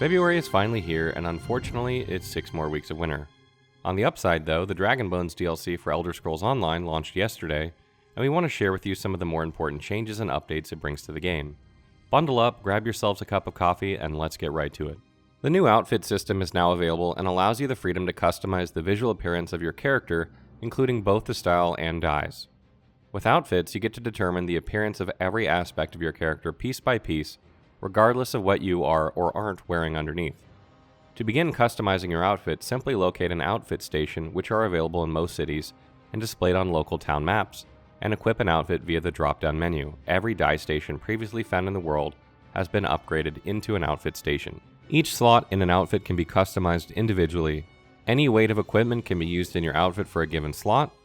February is finally here, and unfortunately, it's 6 more weeks of winter. On the upside, though, the Dragonbones DLC for Elder Scrolls Online launched yesterday, and we want to share with you some of the more important changes and updates it brings to the game. Bundle up, grab yourselves a cup of coffee, and let's get right to it. The new outfit system is now available and allows you the freedom to customize the visual appearance of your character, including both the style and dyes. With outfits, you get to determine the appearance of every aspect of your character piece by piece, regardless of what you are or aren't wearing underneath. To begin customizing your outfit, simply locate an outfit station, which are available in most cities and displayed on local town maps, and equip an outfit via the drop-down menu. Every dye station previously found in the world has been upgraded into an outfit station. Each slot in an outfit can be customized individually. Any weight of equipment can be used in your outfit for a given slot.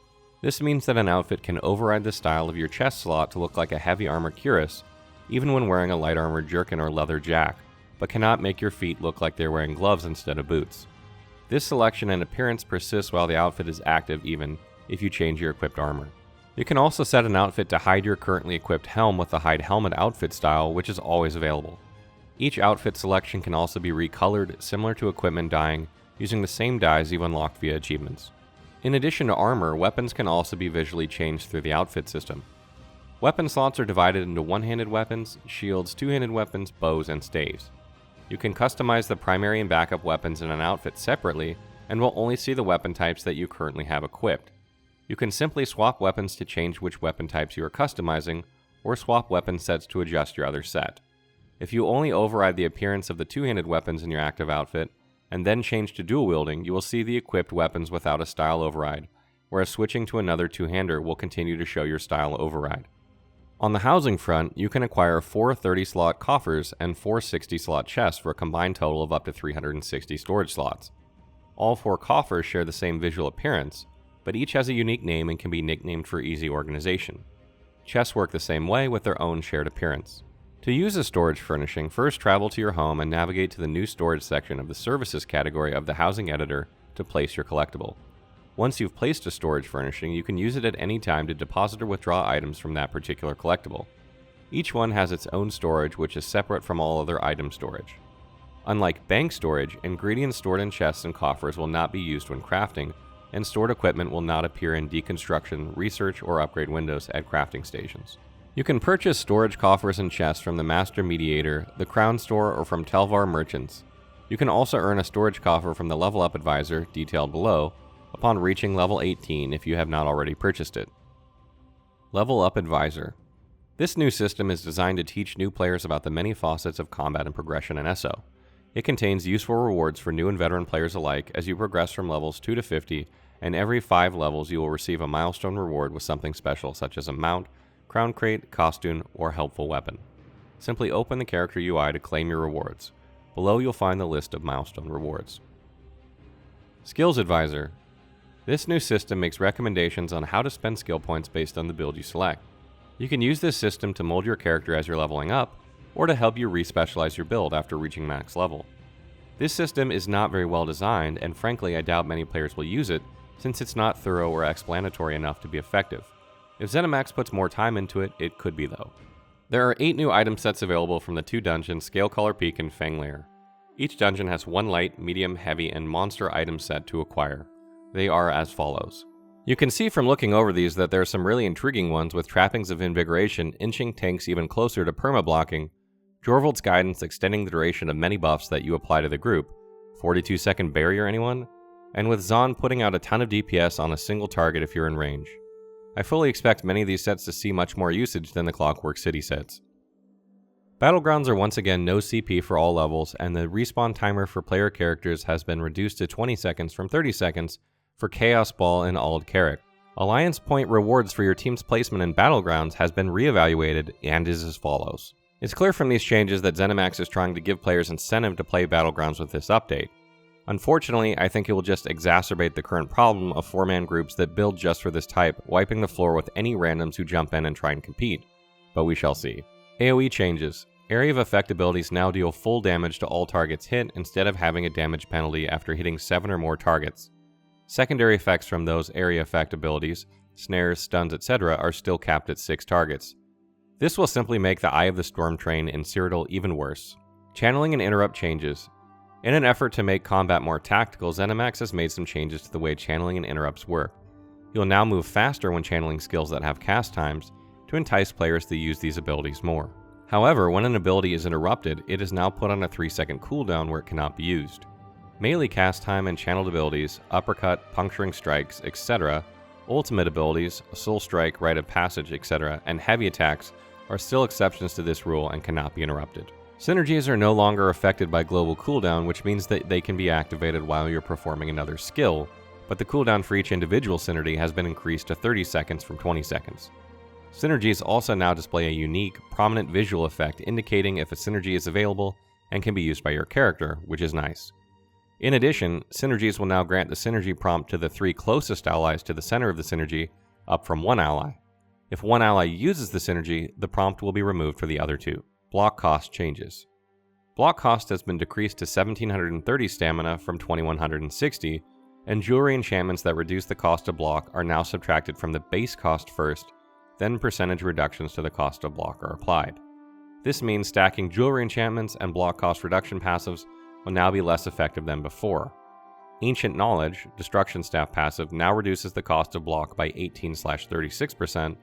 This means that an outfit can override the style of your chest slot to look like a heavy armor cuirass, even when wearing a light armor jerkin or leather jack, but cannot make your feet look like they're wearing gloves instead of boots. This selection and appearance persists while the outfit is active even if you change your equipped armor. You can also set an outfit to hide your currently equipped helm with the hide helmet outfit style, which is always available. Each outfit selection can also be recolored, similar to equipment dyeing, using the same dyes you've unlocked via achievements. In addition to armor, weapons can also be visually changed through the outfit system. Weapon slots are divided into one-handed weapons, shields, two-handed weapons, bows, and staves. You can customize the primary and backup weapons in an outfit separately, and will only see the weapon types that you currently have equipped. You can simply swap weapons to change which weapon types you are customizing, or swap weapon sets to adjust your other set. If you only override the appearance of the two-handed weapons in your active outfit, and then change to dual wielding, you will see the equipped weapons without a style override, whereas switching to another two-hander will continue to show your style override. On the housing front, you can acquire 4 30-slot coffers and 4 60-slot chests for a combined total of up to 360 storage slots. All 4 coffers share the same visual appearance, but each has a unique name and can be nicknamed for easy organization. Chests work the same way with their own shared appearance. To use a storage furnishing, first travel to your home and navigate to the new storage section of the services category of the housing editor to place your collectible. Once you've placed a storage furnishing, you can use it at any time to deposit or withdraw items from that particular collectible. Each one has its own storage, which is separate from all other item storage. Unlike bank storage, ingredients stored in chests and coffers will not be used when crafting, and stored equipment will not appear in deconstruction, research, or upgrade windows at crafting stations. You can purchase storage coffers and chests from the Master Mediator, the Crown Store, or from Telvar merchants. You can also earn a storage coffer from the Level Up Advisor, detailed below, upon reaching level 18 if you have not already purchased it. Level Up Advisor. This new system is designed to teach new players about the many facets of combat and progression in ESO. It contains useful rewards for new and veteran players alike as you progress from levels 2 to 50, and every 5 levels you will receive a milestone reward with something special such as a mount, crown crate, costume, or helpful weapon. Simply open the character UI to claim your rewards. Below you'll find the list of milestone rewards. Skills Advisor. This new system makes recommendations on how to spend skill points based on the build you select. You can use this system to mold your character as you're leveling up, or to help you re-specialize your build after reaching max level. This system is not very well designed, and frankly I doubt many players will use it, since it's not thorough or explanatory enough to be effective. If ZeniMax puts more time into it, it could be though. There are 8 new item sets available from the 2 dungeons, Scalecaller Peak and Fang Lair. Each dungeon has 1 light, medium, heavy, and monster item set to acquire. They are as follows. You can see from looking over these that there are some really intriguing ones with trappings of invigoration inching tanks even closer to perma-blocking, Jorvold's Guidance extending the duration of many buffs that you apply to the group, 42-second barrier anyone? And with Zon putting out a ton of DPS on a single target if you're in range. I fully expect many of these sets to see much more usage than the Clockwork City sets. Battlegrounds are once again no CP for all levels, and the respawn timer for player characters has been reduced to 20 seconds from 30 seconds for Chaos Ball and Ald Carrick. Alliance point rewards for your team's placement in Battlegrounds has been reevaluated and is as follows. It's clear from these changes that ZeniMax is trying to give players incentive to play Battlegrounds with this update. Unfortunately, I think it will just exacerbate the current problem of 4-man groups that build just for this type, wiping the floor with any randoms who jump in and try and compete. But we shall see. AoE changes. Area of Effect abilities now deal full damage to all targets hit instead of having a damage penalty after hitting 7 or more targets. Secondary effects from those area effect abilities, snares, stuns, etc. are still capped at 6 targets. This will simply make the Eye of the Storm Train in Cyrodiil even worse. Channeling and interrupt changes. In an effort to make combat more tactical, ZeniMax has made some changes to the way channeling and interrupts work. You'll now move faster when channeling skills that have cast times to entice players to use these abilities more. However, when an ability is interrupted, it is now put on a 3-second cooldown where it cannot be used. Melee cast time and channeled abilities, uppercut, puncturing strikes, etc., ultimate abilities, soul strike, rite of passage, etc., and heavy attacks are still exceptions to this rule and cannot be interrupted. Synergies are no longer affected by global cooldown, which means that they can be activated while you're performing another skill, but the cooldown for each individual synergy has been increased to 30 seconds from 20 seconds. Synergies also now display a unique, prominent visual effect indicating if a synergy is available and can be used by your character, which is nice. In addition, synergies will now grant the synergy prompt to the 3 closest allies to the center of the synergy, up from 1 ally. If 1 ally uses the synergy, the prompt will be removed for the other 2. Block cost changes. Block cost has been decreased to 1730 stamina from 2160, and jewelry enchantments that reduce the cost of block are now subtracted from the base cost first, then percentage reductions to the cost of block are applied. This means stacking jewelry enchantments and block cost reduction passives will now be less effective than before. Ancient Knowledge, Destruction Staff passive, now reduces the cost of block by 18/36%,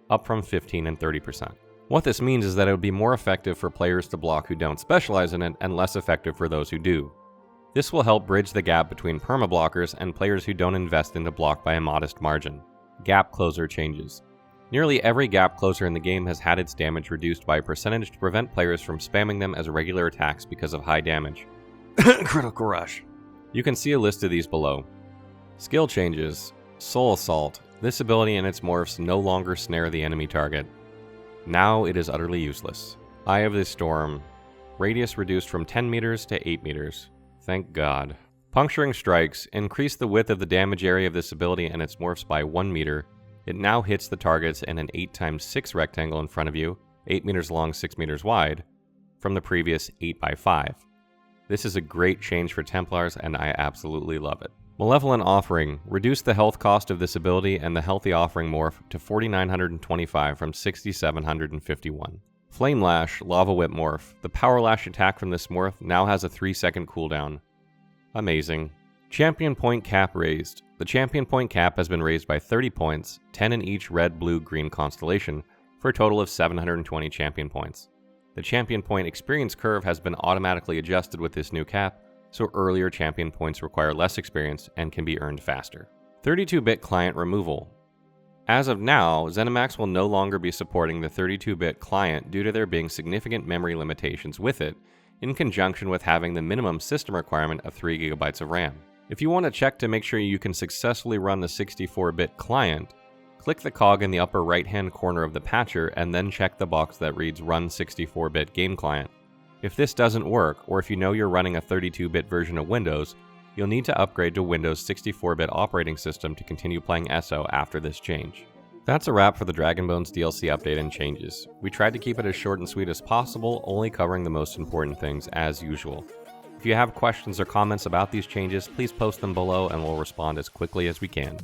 up from 15 and 30%. What this means is that it would be more effective for players to block who don't specialize in it and less effective for those who do. This will help bridge the gap between permablockers and players who don't invest into block by a modest margin. Gap Closer changes. Nearly every gap closer in the game has had its damage reduced by a percentage to prevent players from spamming them as regular attacks because of high damage. Critical Rush. You can see a list of these below. Skill changes. Soul Assault. This ability and its morphs no longer snare the enemy target. Now it is utterly useless. Eye of the Storm. Radius reduced from 10 meters to 8 meters. Thank God. Puncturing Strikes. Increase the width of the damage area of this ability and its morphs by 1 meter. It now hits the targets in an 8x6 rectangle in front of you, 8 meters long, 6 meters wide, from the previous 8x5. This is a great change for Templars and I absolutely love it. Malevolent Offering. Reduce the health cost of this ability and the Healthy Offering morph to 4,925 from 6,751. Flame Lash, Lava Whip morph. The Power Lash attack from this morph now has a 3-second cooldown. Amazing. Champion Point Cap raised. The Champion Point Cap has been raised by 30 points, 10 in each red, blue, green constellation, for a total of 720 champion points. The Champion Point experience curve has been automatically adjusted with this new cap, so earlier champion points require less experience and can be earned faster. 32-bit client removal. As of now, ZeniMax will no longer be supporting the 32-bit client due to there being significant memory limitations with it, in conjunction with having the minimum system requirement of 3 GB of RAM. If you want to check to make sure you can successfully run the 64-bit client, click the cog in the upper right-hand corner of the patcher and then check the box that reads Run 64-bit Game Client. If this doesn't work, or if you know you're running a 32-bit version of Windows, you'll need to upgrade to Windows 64-bit operating system to continue playing ESO after this change. That's a wrap for the Dragonbones DLC update and changes. We tried to keep it as short and sweet as possible, only covering the most important things as usual. If you have questions or comments about these changes, please post them below and we'll respond as quickly as we can.